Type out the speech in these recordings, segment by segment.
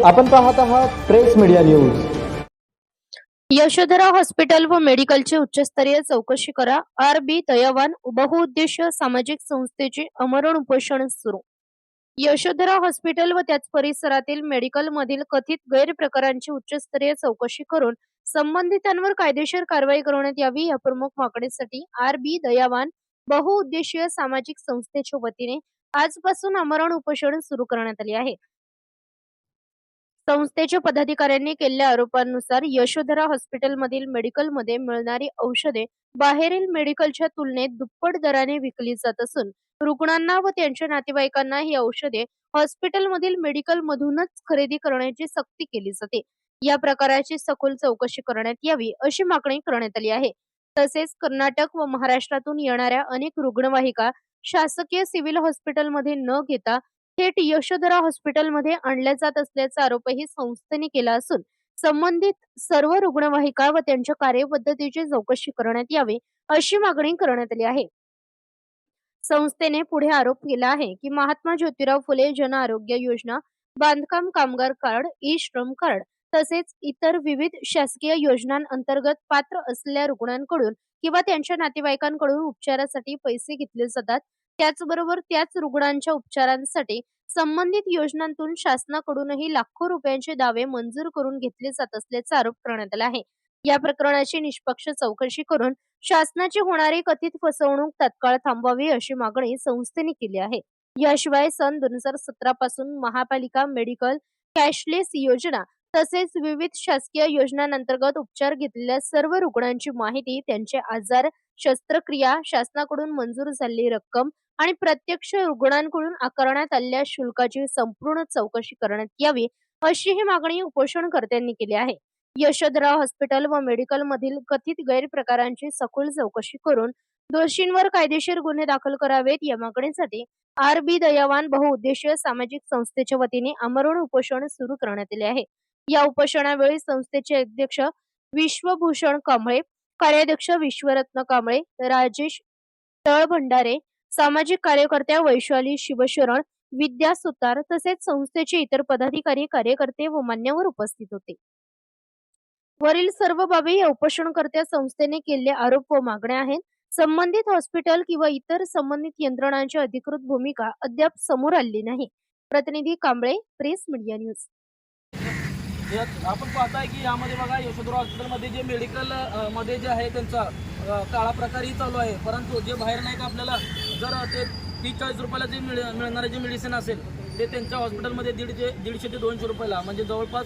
आपण पाहत आहात press media news. Yashodhara hospital व मेडिकलची उच्चस्तरीय चौकशी करा। आर.बी. दयावान बहुउद्देशीय सामाजिक संस्थेचे आमरण उपोषण सुरू। यशोधरा हॉस्पिटल व त्याच परिसरातील मेडिकल मधील कथित गैरप्रकारांची उच्चस्तरीय चौकशी करून संबंधितांवर कायदेशीर कारवाई करण्यात यावी या प्रमुख मागणीसाठी आर.बी. दयावान बहुउद्देशीय सामाजिक संस्थेच्या वतीने आजपासून आमरण उपोषण सुरू करण्यात आले आहे। संस्थेच्या पदाधिकाऱ्यांनी केलेल्या आरोपांनुसार यशोधरा हॉस्पिटलमधील मेडिकलमध्ये मिळणारी औषधे बाहेरील मेडिकलच्या तुलनेत दुप्पट दराने विकली जात असून रुग्णांना व त्यांच्या नातेवाईकांना ही औषधे हॉस्पिटलमधील मेडिकल मधूनच खरेदी करण्याची सक्ती केली जाते। या प्रकाराची सखोल चौकशी करण्यात यावी अशी मागणी करण्यात आली आहे। तसेच कर्नाटक व महाराष्ट्रातून येणाऱ्या अनेक रुग्णवाहिका शासकीय सिव्हिल हॉस्पिटलमध्ये न घेता थेट यशोधरा हॉस्पिटलमध्ये आणल्या जात असल्याचा आरोपही संस्थेने केला असून संबंधित सर्व रुग्णवाहिका व त्यांच्या कार्यपद्धतीची चौकशी करण्यात यावी अशी मागणी करण्यात आली आहे। संस्थेने पुढे आरोप केला आहे की महात्मा ज्योतिराव फुले जन आरोग्य योजना, बांधकाम कामगार कार्ड, ई श्रम कार्ड तसेच इतर विविध शासकीय योजनांअंतर्गत पात्र असलेल्या रुग्णांकडून किंवा त्यांच्या नातेवाईकांकडून उपचारासाठी पैसे घेतले जातात। त्याचबरोबर त्याच रुग्णांच्या उपचारांसाठी संबंधित योजनांतून शासनाकडूनही लाखो रुपयांचे दावे मंजूर करून घेतले जात असल्याचा आरोप करण्यात आला आहे। या प्रकरणाची निष्पक्ष चौकशी करून शासनाची होणारी कथित फसवणूक तात्काळ थांबवावी अशी मागणी संस्थेने केली आहे। याशिवाय सन 2017 पासून महापालिका मेडिकल कॅशलेस योजना तसेच विविध शासकीय योजनांअंतर्गत उपचार घेतलेल्या सर्व रुग्णांची माहिती, त्यांचे आजार, शस्त्रक्रिया, शासनाकडून मंजूर झालेली रक्कम आणि प्रत्यक्ष रुग्णांकडून आकारण्यात आलेल्या शुल्काची संपूर्ण चौकशी करण्यात यावी अशी ही मागणी उपोषणकर्त्यांनी केली आहे। यशोधरा हॉस्पिटल व मेडिकल मधील कथित गैरप्रकारांची सखोल चौकशी करून दोषींवर कायदेशीर गुन्हे दाखल करावेत या मागणीसाठी आर.बी. दयावान बहुउद्देशीय सामाजिक संस्थेच्या वतीने आमरण उपोषण सुरू करण्यात आले आहे। या उपोषणावेळी संस्थेचे अध्यक्ष विश्वभूषण कांबळे, कार्याध्यक्ष विश्वरत्न कांबळे, राजेश तळभंडारे, सामाजिक कार्यकर्त्या वैशाली शिवशरण, विद्या सुतार तसेच संस्थेचे इतर पदाधिकारी, कार्यकर्ते व मान्यवर उपस्थित होते। वरील सर्व बाबी या उपोषणकर्त्या संस्थेने केलेले आरोप व मागण्या आहेत। संबंधित हॉस्पिटल किंवा इतर संबंधित यंत्रणांची अधिकृत भूमिका अद्याप समोर आली नाही। प्रतिनिधी कांबळे, प्रेस मीडिया न्यूज। आपण पाहताय की यामध्ये बघा यशोधरा हॉस्पिटलमध्ये जे मेडिकल मध्ये जे आहे त्यांचा काळा प्रकारही चालू आहे, परंतु जे बाहेर नाही का आपल्याला जर ते 30-40 रुपयाला जे मिळणारे जे मेडिसिन असेल ते त्यांच्या हॉस्पिटलमध्ये 150 ते 200 रुपयाला म्हणजे जवळपास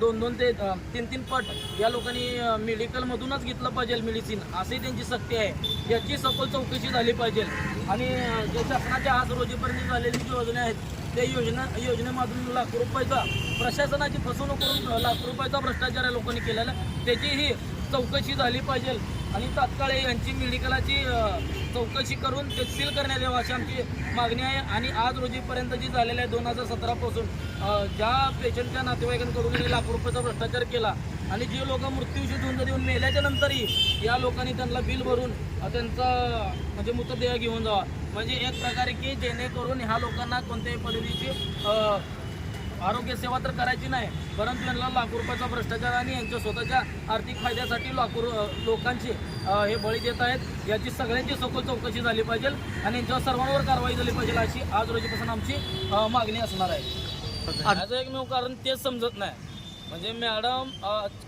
2 ते 3 पट या लोकांनी मेडिकलमधूनच घेतलं पाहिजे मेडिसिन, अशी त्यांची सक्ती आहे। याची सखोल चौकशी झाली पाहिजे आणि जे शासनाच्या आज रोजीपर्यंत झालेली जी योजना आहेत त्या योजनेमधून लाखो रुपयाचा प्रशासनाची फसवणूक करून लाखो रुपयाचा भ्रष्टाचार या लोकांनी केलेला त्याचीही चौकशी झाली पाहिजे आणि तात्काळ यांची मेडिकलाची चौकशी करून ते सील करण्यात यावं अशी आमची मागणी आहे। आणि आज रोजीपर्यंत जी झालेली आहे 2017 पासून ज्या पेशंटच्या नातेवाईकांकडून लाखो रुपयाचा भ्रष्टाचार केला आणि जे लोक मृत्यूशी झुंज देऊन मेल्याच्या नंतरही या लोकांनी त्यांना बिल भरून त्यांचा म्हणजे मृतदेह घेऊन जावा, म्हणजे एक प्रकारे की जेणेकरून ह्या लोकांना कोणत्याही पद्धतीची आरोग्य सेवा तर करायची नाही, परंतु यांना लाखो रुपयाचा भ्रष्टाचार आणि यांच्या स्वतःच्या आर्थिक फायद्यासाठी लाखो लोकांची हे बळी देत आहेत। याची सगळ्यांची सखोल चौकशी झाली पाहिजे आणि यांच्या सर्वांवर कारवाई झाली पाहिजे अशी आज रोजीपासून आमची मागणी असणार आहे। याचं एकमेव कारण तेच समजत नाही, म्हणजे मॅडम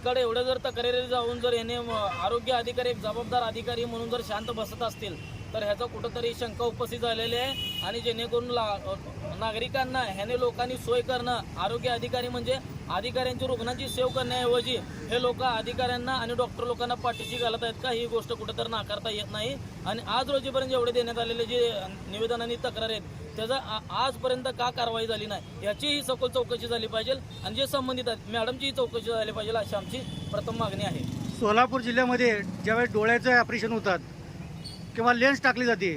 कडे एवढं जर तक्रारी जाऊन जर याने आरोग्य अधिकारी एक जबाबदार अधिकारी म्हणून जर शांत बसत असतील तर ह्याचा कुठंतरी शंका उपस्थित झालेली आहे आणि जेणेकरून नागरिकांना ह्याने लोकांनी सोय करणं, आरोग्य अधिकारी म्हणजे अधिकाऱ्यांची रुग्णांची सेवा करण्याऐवजी हे लोक अधिकाऱ्यांना आणि डॉक्टर लोकांना पाठीशी घालत आहेत का, ही गोष्ट कुठंतरी नाकारता येत नाही। आणि आज रोजीपर्यंत एवढे देण्यात आलेले जे निवेदन आणि तक्रार आहेत त्याचा आजपर्यंत का कारवाई झाली नाही याचीही सखोल चौकशी झाली पाहिजे आणि जे संबंधित आहेत मॅडमचीही चौकशी झाली पाहिजे अशी आमची प्रथम मागणी आहे। सोलापूर जिल्ह्यामध्ये ज्यावेळेस डोळ्याचे ऑपरेशन होतात किंवा लेन्स टाकली जाते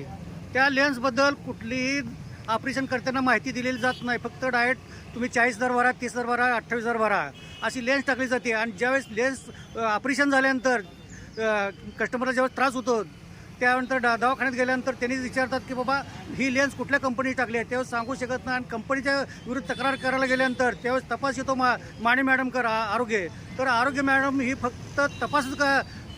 त्या लेन्सबद्दल कुठलीही ऑपरेशन करताना माहिती दिलेली जात नाही, फक्त डायरेक्ट तुम्ही 40,000 भरा, 30,000 भरा, 28,000 भरा अशी लेन्स टाकली जाते। आणि ज्यावेळेस लेन्स ऑपरेशन झाल्यानंतर कस्टमरला ज्यावेळेस त्रास होतो त्यानंतर दवाखान्यात गेल्यानंतर त्यांनी विचारतात की बाबा ही लेन्स कुठल्या कंपनी टाकली आहे, त्यावेळेस सांगू शकत नाही. आणि कंपनीच्या विरुद्ध तक्रार करायला गेल्यानंतर त्यावेळेस तपास येतो माने मॅडमकर आरोग्य. तर आरोग्य मॅडम ही फक्त तपास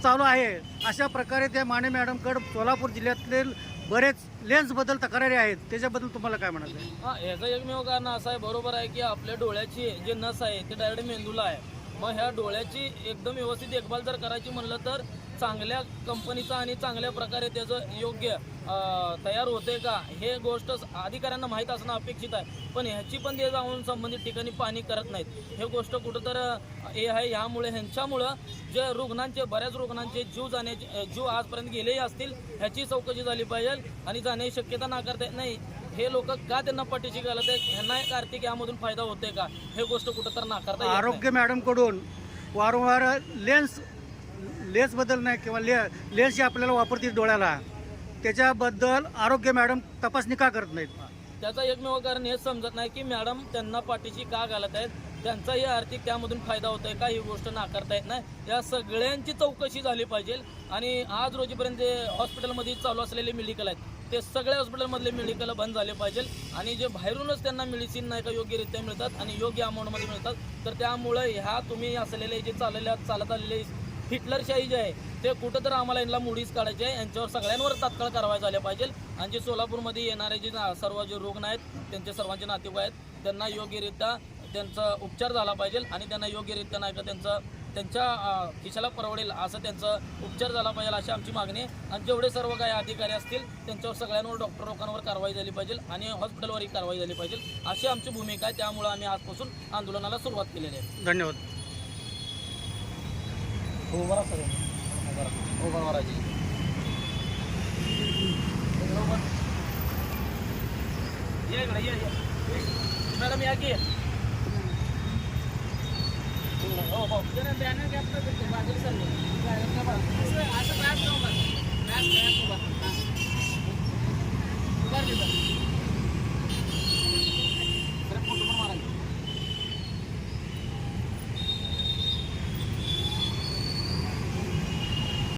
चालू आहे. अशा प्रकारे त्या माने मॅडमकडे सोलापूर जिल्ह्यातले बरेच लेन्सबद्दल तक्रारी आहेत. त्याच्याबद्दल तुम्हाला काय म्हणायचं आहे? हां, याचं एकमेव कारण असं आहे, बरोबर आहे की आपल्या डोळ्याची जे नस आहे ते डायरेक्ट मेंदूला आहे. मग ह्या डोळ्याची एकदम व्यवस्थित देखभाल जर करायची म्हणलं तर चांगल्या कंपनीचा आणि चांगल्या प्रकारे त्याचं योग्य तयार होते का हे गोष्ट अधिकाऱ्यांना माहीत असणं अपेक्षित आहे. पण ह्याची पण ते जाऊन संबंधित ठिकाणी पाहणी करत नाहीत. हे गोष्ट कुठं तर हे आहे. ह्यामुळे ह्यांच्यामुळं जे बऱ्याच रुग्णांचे जीव आजपर्यंत गेलेही असतील ह्याची चौकशी झाली पाहिजे आणि जाण्याची शक्यता नाकारता येत नाही. हे लोक का त्यांना पाठीशी घालत आहेत, ह्यांना एक आर्थिक यामधून फायदा होते का हे गोष्ट कुठं तर नाकारता येत नाही. आरोग्य मॅडमकडून वारंवार लेन्सबद्दल नाही किंवा लेन्स जे आपल्याला वापरतील डोळ्याला त्याच्याबद्दल आरोग्य मॅडम तपासणी का करत नाहीत? त्याचं एकमेव कारण हेच समजत नाही की मॅडम त्यांना पाठीशी का घालत आहेत, त्यांचाही आर्थिक त्यामधून फायदा होतोय का ही गोष्ट नाकारता येत नाही. या सगळ्यांची चौकशी झाली पाहिजे आणि आज रोजीपर्यंत जे हॉस्पिटलमध्ये चालू असलेले मेडिकल आहेत ते सगळ्या हॉस्पिटलमधले मेडिकल बंद झाले पाहिजे आणि जे बाहेरूनच त्यांना मेडिसिन नाही का योग्यरित्या मिळतात आणि योग्य अमाऊंटमध्ये मिळतात, तर त्यामुळे ह्या तुम्ही असलेले जे चालत आलेले हिटलरशाही जे आहे ते कुठं तर आम्हाला यांना मुडीच काढायचे आहे. यांच्यावर सगळ्यांवर तात्काळ कारवाई झाल्या पाहिजे आणि जे सोलापूरमध्ये येणारे जे सर्व जे रुग्ण आहेत त्यांचे सर्वांचे नातेवाईक आहेत त्यांना योग्यरित्या त्यांचा उपचार झाला पाहिजे आणि त्यांना योग्यरित्या नाही का त्यांच्या खिशाला परवडेल असं त्यांचा उपचार झाला पाहिजे अशी आमची मागणी आहे. आणि जेवढे सर्व काही अधिकारी असतील त्यांच्यावर सगळ्यांवर डॉक्टर लोकांवर कारवाई झाली पाहिजे आणि हॉस्पिटलवरही कारवाई झाली पाहिजे अशी आमची भूमिका आहे. त्यामुळे आम्ही आजपासून आंदोलनाला सुरुवात केलेली आहे. धन्यवाद. मॅडम या की असं